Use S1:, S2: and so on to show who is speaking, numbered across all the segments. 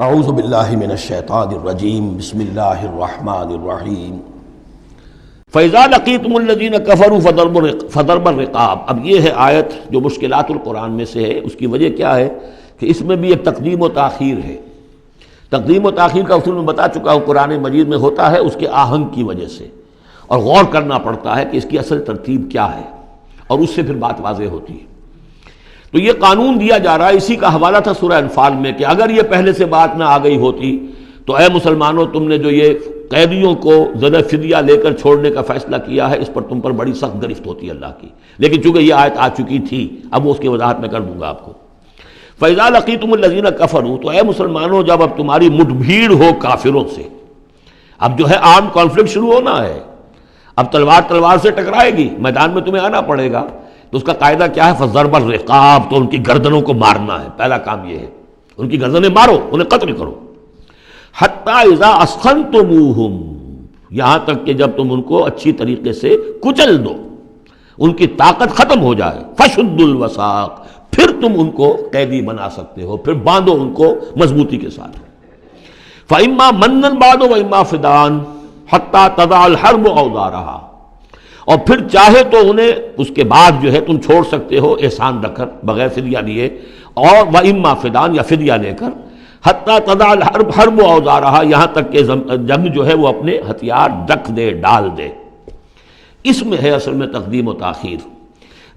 S1: اعوذ باللہ من الشیطان الرجیم بسم اللہ الرحمن الرحیم فَإِذَا لَقِيتُمُ الَّذِينَ كَفَرُوا فَضَرْبَ الرِّقَابِ۔ اب یہ ہے آیت جو مشکلات القرآن میں سے ہے۔ اس کی وجہ کیا ہے کہ اس میں بھی ایک تقدیم و تاخیر ہے۔ تقدیم و تاخیر کا اصول میں بتا چکا ہوں، قرآن مجید میں ہوتا ہے اس کے آہنگ کی وجہ سے، اور غور کرنا پڑتا ہے کہ اس کی اصل ترتیب کیا ہے، اور اس سے پھر بات واضح ہوتی ہے۔ تو یہ قانون دیا جا رہا ہے، اسی کا حوالہ تھا سورہ انفال میں کہ اگر یہ پہلے سے بات نہ آ گئی ہوتی تو اے مسلمانوں، تم نے جو یہ قیدیوں کو زدہ فدیہ لے کر چھوڑنے کا فیصلہ کیا ہے، اس پر تم پر بڑی سخت گرفت ہوتی ہے اللہ کی۔ لیکن چونکہ یہ آیت آ چکی تھی، اب وہ اس کی وضاحت میں کر دوں گا آپ کو۔ فَإِذَا لَقِيتُمُ الَّذِينَ كَفَرُوا، تو اے مسلمانوں جب اب تمہاری مٹ بھیڑ ہو کافروں سے، اب جو ہے آرم کانفلکٹ شروع ہونا ہے، اب تلوار سے ٹکرائے گی، میدان میں تمہیں آنا پڑے گا، تو اس کا قاعدہ کیا ہے؟ فَضَرْبَ الرِّقَابِ، تو ان کی گردنوں کو مارنا ہے۔ پہلا کام یہ ہے، ان کی گردنیں مارو، انہیں قتل کرو۔ حَتَّى إِذَا أَسْخَنْتُمُوهُمْ، یہاں تک کہ جب تم ان کو اچھی طریقے سے کچل دو، ان کی طاقت ختم ہو جائے۔ فَشُدُّوا الْوَثَاقَ، پھر تم ان کو قیدی بنا سکتے ہو، پھر باندھو ان کو مضبوطی کے ساتھ۔ فَإِمَّا مَنًّا بَعْدُ وَإِمَّا فِدَاءً حَتَّى تَضَعَ الْحَرْبُ أَوْزَارَهَا، اور پھر چاہے تو انہیں اس کے بعد جو ہے تم چھوڑ سکتے ہو احسان رکھ کر، بغیر فدیہ لیے، اور وَإِمَّا فِدَاءً، یا فدیہ لے کر، حتیٰ تضع الحرب اوزارہا، یہاں تک کہ جنگ جو ہے وہ اپنے ہتھیار رکھ دے، ڈال دے۔ اس میں ہے اصل میں تقدیم و تاخیر،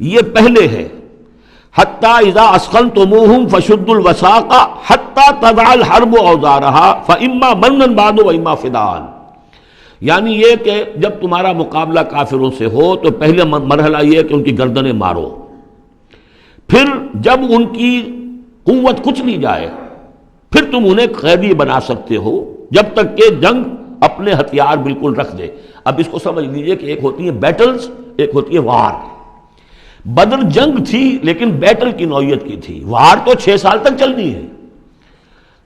S1: یہ پہلے ہے حتیٰ اذا اسخنتموہم فشدوا الوثاق حتیٰ تضع الحرب اوزارہا فاما منا بعد واما فداء، یعنی یہ کہ جب تمہارا مقابلہ کافروں سے ہو تو پہلے مرحلہ یہ ہے کہ ان کی گردنیں مارو، پھر جب ان کی قوت کچھ لی جائے پھر تم انہیں قیدی بنا سکتے ہو، جب تک کہ جنگ اپنے ہتھیار بالکل رکھ دے۔ اب اس کو سمجھ لیجئے کہ ایک ہوتی ہے بیٹلز، ایک ہوتی ہے وار۔ بدر جنگ تھی لیکن بیٹل کی نوعیت کی تھی، وار تو 6 سال تک چلنی ہے۔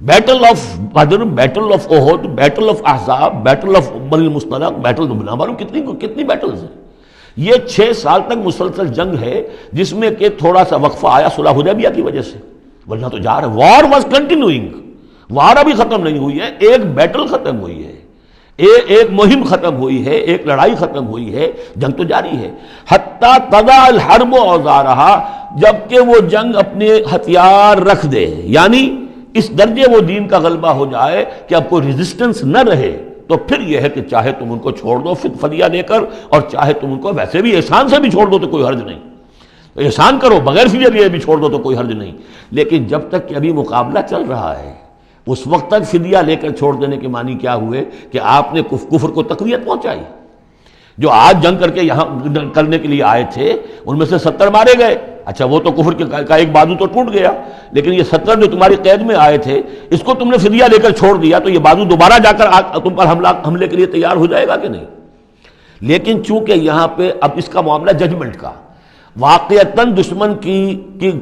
S1: Battle of Badr, battle of Uhud, battle of Ahzab, battle of Bani al Mustaliq, battle نہ معلوم کتنی بیٹلز ہیں۔ یہ 6 سال تک مسلسل جنگ ہے، جس میں کہ تھوڑا سا وقفہ آیا صلح حدیبیہ کی وجہ سے، ورنہ تو جا رہا ہے۔ وار واز کنٹینیوئنگ، وار ابھی ختم نہیں ہوئی ہے، ایک بیٹل ختم ہوئی ہے، ایک مہم ختم ہوئی ہے، ایک لڑائی ختم ہوئی ہے، جنگ تو جاری ہے۔ حتیٰ تضع الحرب اوزارہا، جبکہ وہ جنگ اپنے ہتھیار رکھ دے، یعنی اس درجے وہ دین کا غلبہ ہو جائے کہ اب کوئی ریزسٹنس نہ رہے، تو پھر یہ ہے کہ چاہے تم ان کو چھوڑ دو فدیہ لے کر، اور چاہے تم ان کو ویسے بھی احسان سے بھی چھوڑ دو تو کوئی حرج نہیں، احسان کرو، بغیر فدیہ لیے بھی چھوڑ دو تو کوئی حرج نہیں۔ لیکن جب تک کہ ابھی مقابلہ چل رہا ہے، اس وقت تک فدیہ لے کر چھوڑ دینے کے معنی کیا ہوئے کہ آپ نے کفر کو تقویت پہنچائی۔ جو آج جنگ کر کے یہاں کرنے کے لیے آئے تھے ان میں سے 70 مارے گئے، اچھا وہ تو کفر کا ایک بازو تو ٹوٹ گیا، لیکن یہ 70 جو تمہاری قید میں آئے تھے، اس کو تم نے فدیہ لے کر چھوڑ دیا تو یہ بازو دوبارہ جا کر تم پر حملے کے لیے تیار ہو جائے گا کہ نہیں؟ لیکن چونکہ یہاں پہ اب اس کا معاملہ ججمنٹ کا، واقعتاً دشمن کی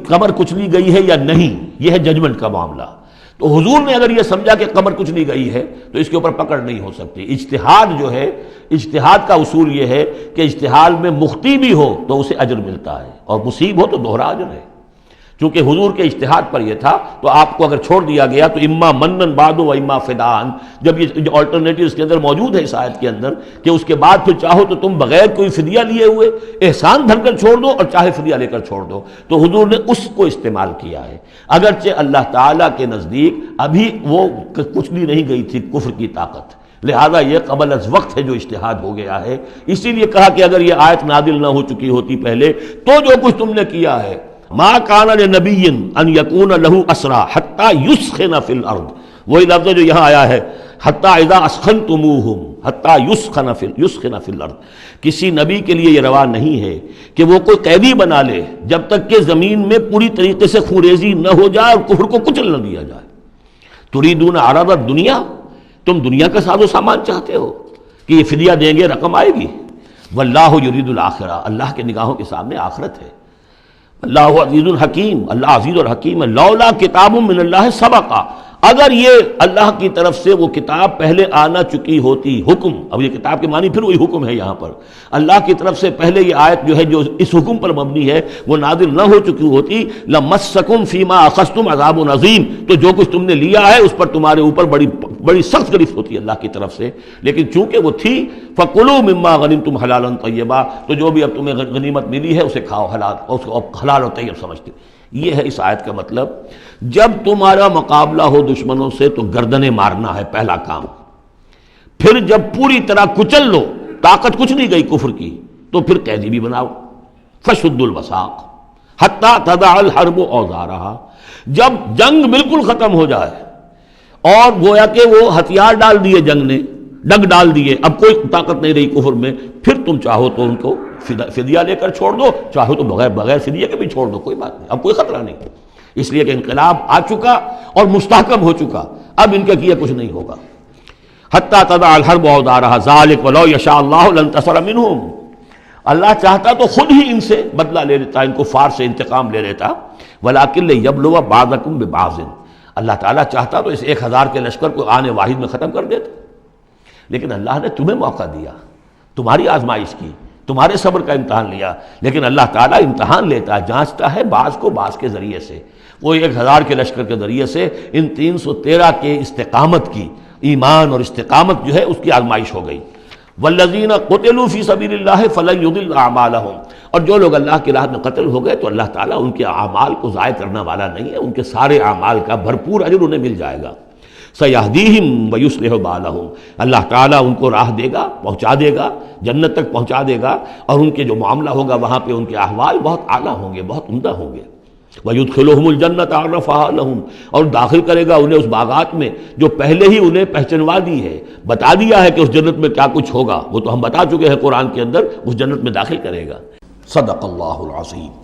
S1: کمر کچلی گئی ہے یا نہیں، یہ ہے ججمنٹ کا معاملہ۔ تو حضور نے اگر یہ سمجھا کہ کمر کچلی گئی ہے تو اس کے اوپر پکڑ نہیں ہو سکتی۔ اجتہاد جو ہے، اجتہاد کا اصول یہ ہے کہ اجتہاد میں مخطی بھی ہو تو اسے اجر ملتا ہے، اور مصیب ہو تو دوہرا اجر ہے۔ چونکہ حضور کے اجتہاد پر یہ تھا تو آپ کو اگر چھوڑ دیا گیا تو اما منن بعد و اما فداء، جب یہ آلٹرنیٹو اس کے اندر موجود ہے اس آیت کے اندر کہ اس کے بعد پھر چاہو تو تم بغیر کوئی فدیہ لیے ہوئے احسان دھر کر چھوڑ دو، اور چاہے فدیہ لے کر چھوڑ دو، تو حضور نے اس کو استعمال کیا ہے۔ اگرچہ اللہ تعالیٰ کے نزدیک ابھی وہ کچھ بھی نہیں گئی تھی کفر کی طاقت، لہذا یہ قبل از وقت ہے جو اجتہاد ہو گیا ہے۔ اسی لیے کہا کہ اگر یہ آیت نازل نہ ہو چکی ہوتی پہلے تو جو کچھ تم نے کیا ہے، ما کان لنبی ان یکون لہ اسریٰ حتی یسخن فی الارض، وہی لفظ جو یہاں آیا ہے حتی اذا اسخنتموہم حتی یسخن فی الارض، کسی نبی کے لیے یہ روا نہیں ہے کہ وہ کوئی قیدی بنا لے جب تک کہ زمین میں پوری طریقے سے خونریزی نہ ہو جائے اور کفر کو کچل نہ دیا جائے۔ تریدون عرض الدنیا، تم دنیا کا ساز و سامان چاہتے ہو کہ یہ فدیہ دیں گے رقم آئے گی، واللہ یرید الآخرہ، اللہ کے نگاہوں کے سامنے آخرت ہے۔ اللہ عزیز الحکیم، اللہ عزیز اور حکیم ہے. لولا کتاب من اللہ سبقا، اگر یہ اللہ کی طرف سے وہ کتاب پہلے آنا چکی ہوتی، حکم، اب یہ کتاب کے معنی پھر وہی حکم ہے یہاں پر، اللہ کی طرف سے پہلے یہ آیت جو ہے جو اس حکم پر مبنی ہے وہ نازل نہ ہو چکی ہوتی، لمسکم فیما اخذتم عذاب عظیم، تو جو کچھ تم نے لیا ہے اس پر تمہارے اوپر بڑی سخت گرفت ہوتی ہے اللہ کی طرف سے. لیکن چونکہ وہ تھی فَكُلُوا مِمَّا غَنِمْتُمْ حَلَالًا طَيِّبًا، تو جو بھی اب تمہیں غنیمت ملی ہے اسے کھاؤ حلال، اس کو حلال اور طیب سمجھتے. یہ ہے اس آیت کا مطلب. جب تمہارا مقابلہ ہو دشمنوں سے تو گردنیں مارنا ہے پہلا کام. پھر جب پوری طرح کچل لو، طاقت کچھ نہیں گئی کفر کی، تو پھر قیدی بھی بناؤ. فَشُدُّوا الْوَثَاقَ حَتَّى تَضَعَ الْحَرْبُ أَوْزَارَهَا، جب جنگ بالکل ختم ہو جائے اور گویا کہ وہ ہتھیار ڈال دیے، جنگ نے ڈگ ڈال دیے، اب کوئی طاقت نہیں رہی کفر میں، پھر تم چاہو تو ان کو فدیہ لے کر چھوڑ دو، چاہو تو بغیر فدیہ کے بھی چھوڑ دو، کوئی بات نہیں، اب کوئی خطرہ نہیں، اس لیے کہ انقلاب آ چکا اور مستحکم ہو چکا، اب ان کے کیے کچھ نہیں ہوگا. حتیٰ تضع الحرب اوزارها ذلک ولو یشاء اللہ لانتصر منہم، اللہ چاہتا تو خود ہی ان سے بدلہ لے لیتا، ان کفار سے انتقام لے لیتا. ولکن لیبلو بعضکم ببعض، اللہ تعالیٰ چاہتا تو اس 1000 کے لشکر کو آنے واحد میں ختم کر دیتا، لیکن اللہ نے تمہیں موقع دیا، تمہاری آزمائش کی، تمہارے صبر کا امتحان لیا. لیکن اللہ تعالیٰ امتحان لیتا ہے، جانچتا ہے بعض کو بعض کے ذریعے سے. وہ 1000 کے لشکر کے ذریعے سے ان 313 کے استقامت کی، ایمان اور استقامت جو ہے اس کی آزمائش ہو گئی. والذین قتلوا فی سبیل اللہ فلن یضل اعمالہم، اور جو لوگ اللہ کی راہ میں قتل ہو گئے تو اللہ تعالیٰ ان کے اعمال کو ضائع کرنے والا نہیں ہے، ان کے سارے اعمال کا بھرپور اجر انہیں مل جائے گا. سیہدیہم ویصلح بالہم، اللہ تعالیٰ ان کو راہ دے گا، پہنچا دے گا، جنت تک پہنچا دے گا، اور ان کے جو معاملہ ہوگا وہاں پہ ان کے احوال بہت اعلیٰ ہوں گے، بہت عمدہ ہوں گے. وَيُدْخِلُهُمُ الْجَنَّةَ عَرَّفَهَا لَهُمْ، اور داخل کرے گا انہیں اس باغات میں جو پہلے ہی انہیں پہچنوا دی ہے، بتا دیا ہے کہ اس جنت میں کیا کچھ ہوگا، وہ تو ہم بتا چکے ہیں قرآن کے اندر، اس جنت میں داخل کرے گا. صدق اللہ العظیم.